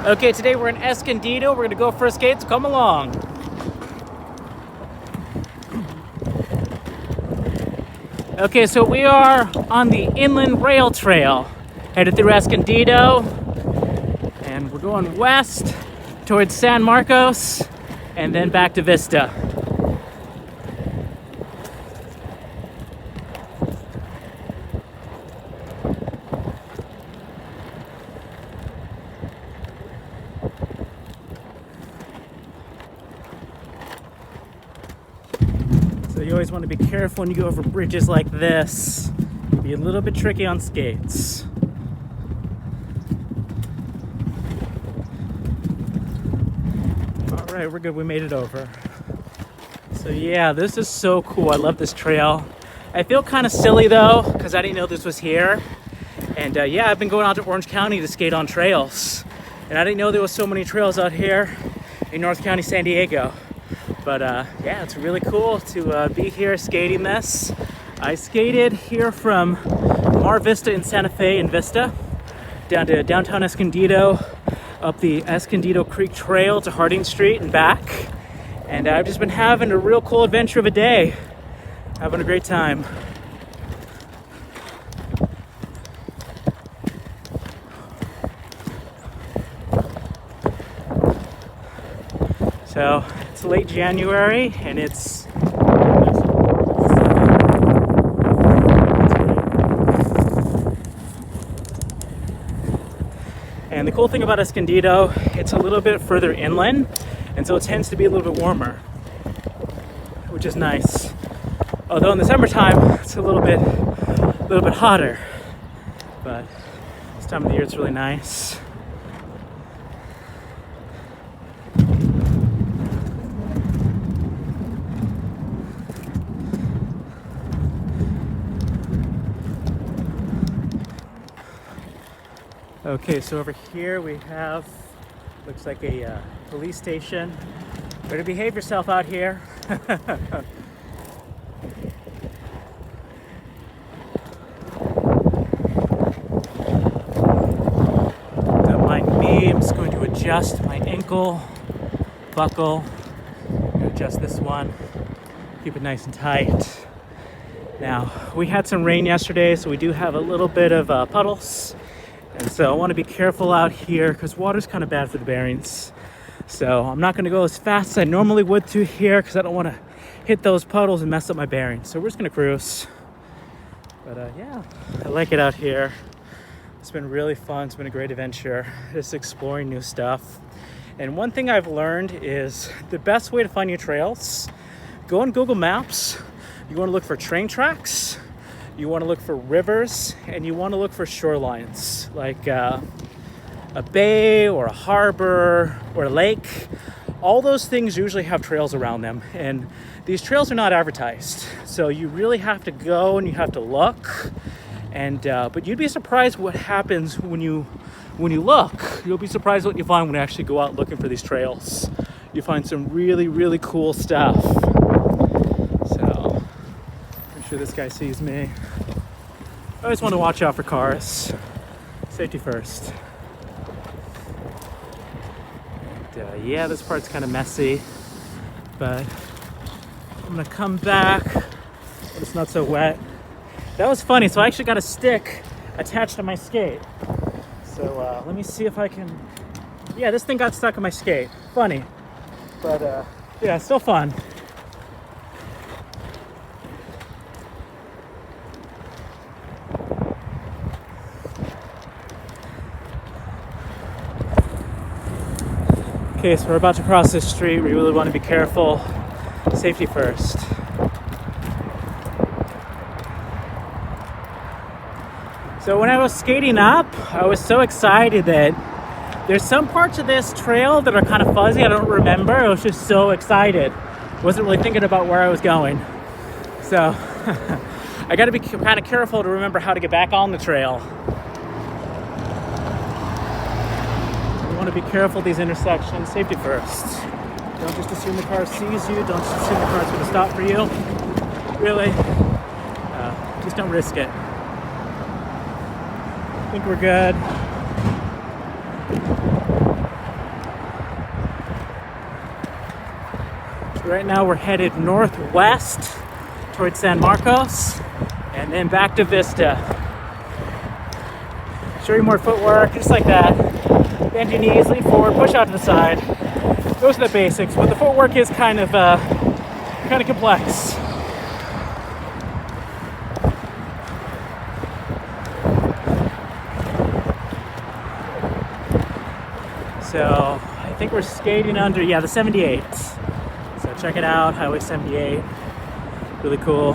Okay, today we're in Escondido. We're gonna go for a skate, so come along. Okay, so we are on the Inland Rail Trail, headed through Escondido, and we're going west towards San Marcos, and then back to Vista. So you always want to be careful when you go over bridges like this. Be a little bit tricky on skates. All right, we're good. We made it over. So yeah, this is so cool. I love this trail. I feel kind of silly though, because I didn't know this was here. And yeah, I've been going out to Orange County to skate on trails. And I didn't know there was so many trails out here in North County, San Diego. But yeah, it's really cool to be here skating this. I skated here from Mar Vista in Santa Fe in Vista, down to downtown Escondido, up the Escondido Creek Trail to Harding Street and back. And I've just been having a real cool adventure of a day. Having a great time. So it's late January and it's and the cool thing about Escondido, it's a little bit further inland, and so it tends to be a little bit warmer, which is nice. Although in the summertime it's a little bit hotter, but this time of the year it's really nice. Okay, so over here we have, looks like a police station. Better behave yourself out here. Don't mind me, I'm just going to adjust my ankle buckle. Adjust this one, keep it nice and tight. Now, we had some rain yesterday, so we do have a little bit of puddles. And so I want to be careful out here because water's kind of bad for the bearings. So I'm not going to go as fast as I normally would through here because I don't want to hit those puddles and mess up my bearings. So we're just going to cruise. But yeah, I like it out here. It's been really fun. It's been a great adventure. Just exploring new stuff. And one thing I've learned is the best way to find new trails, go on Google Maps. You want to look for train tracks. You want to look for rivers, and you want to look for shorelines, like a bay or a harbor or a lake. All those things usually have trails around them, and these trails are not advertised. So you really have to go and you have to look. And but you'd be surprised what happens when you look. You'll be surprised what you find when you actually go out looking for these trails. You find some really, really cool stuff. Sure this guy sees me. I always want to watch out for cars. Safety first. And, yeah, this part's kind of messy, but I'm gonna come back when it's not so wet. That was funny. So I actually got a stick attached to my skate. So let me see if I can. Yeah, this thing got stuck on my skate. Funny, but yeah, still fun. Okay, so we're about to cross this street. We really want to be careful. Safety first. So when I was skating up, I was so excited that there's some parts of this trail that are kind of fuzzy. I don't remember. I was just so excited. Wasn't really thinking about where I was going. So I got to be kind of careful to remember how to get back on the trail. Want to be careful these intersections. Safety first. Don't just assume the car sees you. Don't just assume the car's going to stop for you. Really, just don't risk it. I think we're good. Right now we're headed northwest towards San Marcos and then back to Vista. Show you more footwork, just like that. Bend your knees, lean forward, push out to the side. Those are the basics, but the footwork is kind of complex. So I think we're skating under, the 78. So check it out, Highway 78. Really cool.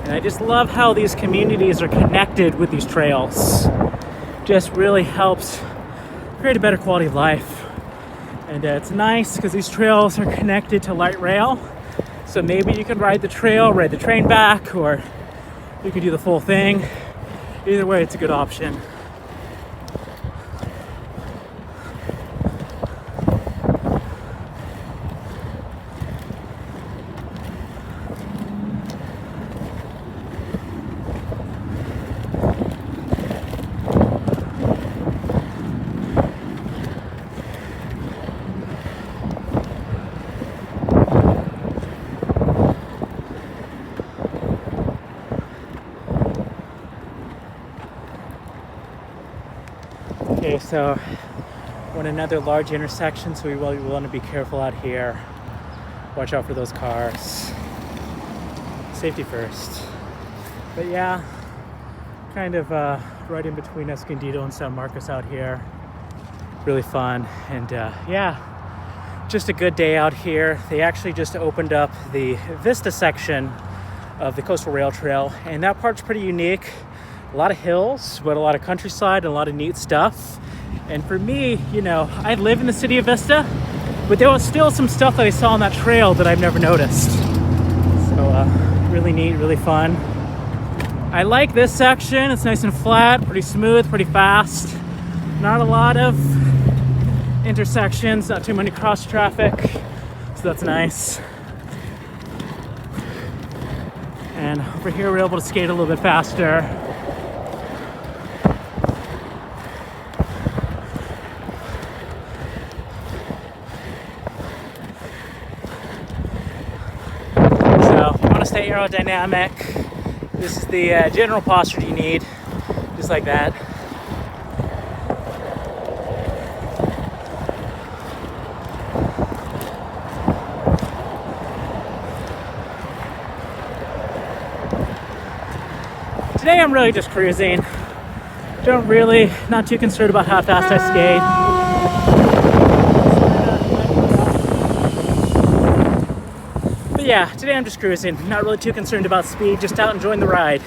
And I just love how these communities are connected with these trails. Just really helps create a better quality of life. And it's nice because these trails are connected to light rail. So maybe you can ride the trail, ride the train back, or you can do the full thing. Either way, it's a good option. Okay, so we're in another large intersection, so we want to be careful out here. Watch out for those cars. Safety first. But yeah, kind of right in between Escondido and San Marcos out here. Really fun, and just a good day out here. They actually just opened up the Vista section of the Coastal Rail Trail, and that part's pretty unique. A lot of hills, but a lot of countryside and a lot of neat stuff. And for me, I live in the city of Vista, but there was still some stuff that I saw on that trail that I've never noticed. So really neat, really fun. I like this section. It's nice and flat, pretty smooth, pretty fast. Not a lot of intersections, not too many cross traffic, so that's nice. And over here, we're able to skate a little bit faster. Stay aerodynamic. This is the general posture you need, just like that. Today I'm really just cruising. Not too concerned about how fast I skate. Yeah, today I'm just cruising. Not really too concerned about speed, just out enjoying the ride.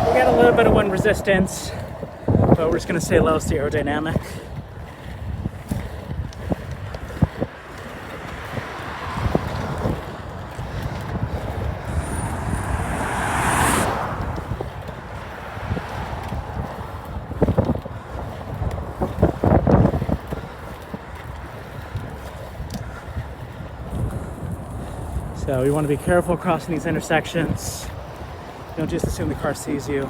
We got a little bit of wind resistance, but we're just gonna stay low, stay aerodynamic. So you want to be careful crossing these intersections. Don't just assume the car sees you.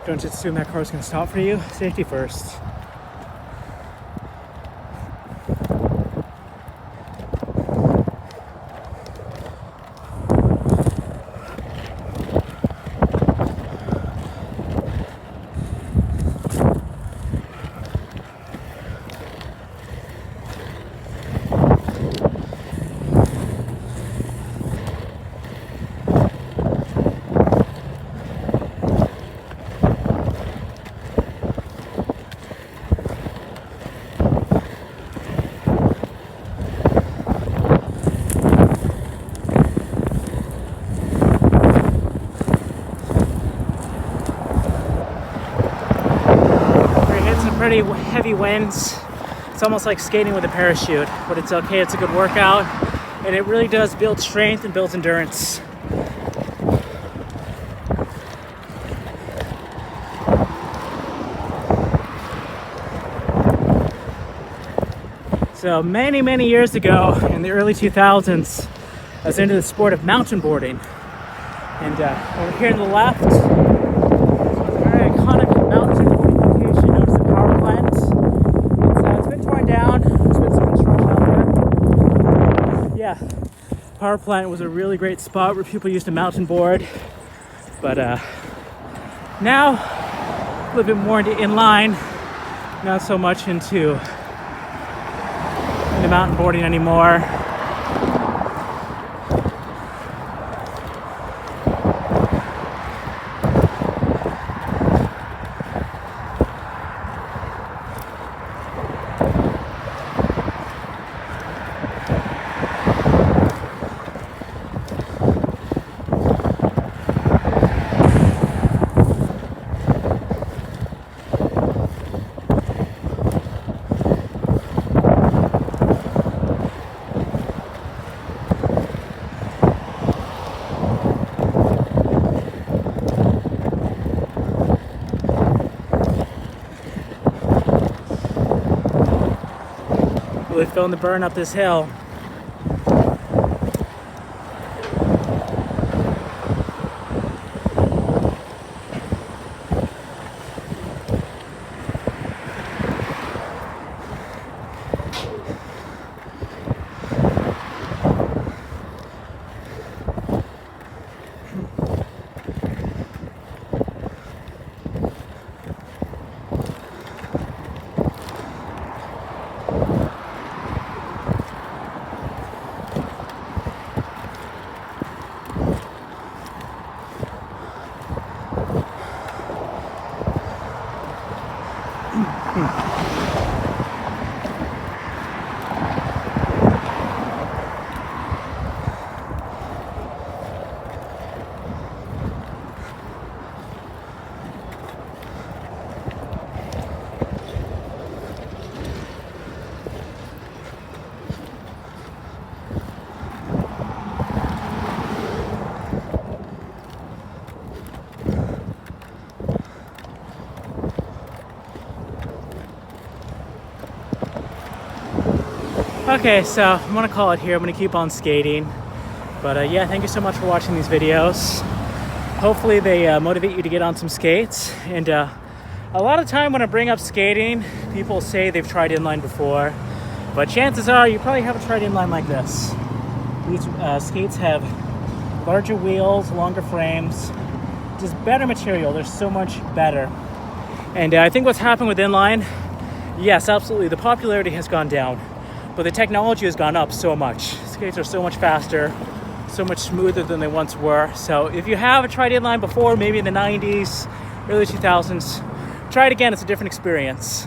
Don't just assume that car's going to stop for you. Safety first. Pretty heavy winds. It's almost like skating with a parachute, but it's okay. It's a good workout, and it really does build strength and builds endurance. So many years ago, in the early 2000s, I was into the sport of mountain boarding. And over here on the left, is a very iconic mountain boarding location known as the power plant. It's been torn down. There's been some construction out there. Yeah, power plant was a really great spot where people used to mountain board. But now, a little bit more into inline, not so much into mountain boarding anymore. Really feeling the burn up this hill. Okay, so I'm gonna call it here. I'm gonna keep on skating. But yeah, thank you so much for watching these videos. Hopefully they motivate you to get on some skates. And a lot of time when I bring up skating, people say they've tried inline before. But chances are you probably haven't tried inline like this. These skates have larger wheels, longer frames, just better material. They're so much better. And I think what's happened with inline, yes, absolutely, the popularity has gone down. But the technology has gone up so much. Skates are so much faster, so much smoother than they once were. So if you have tried inline before, maybe in the 90s, early 2000s, try it again, it's a different experience.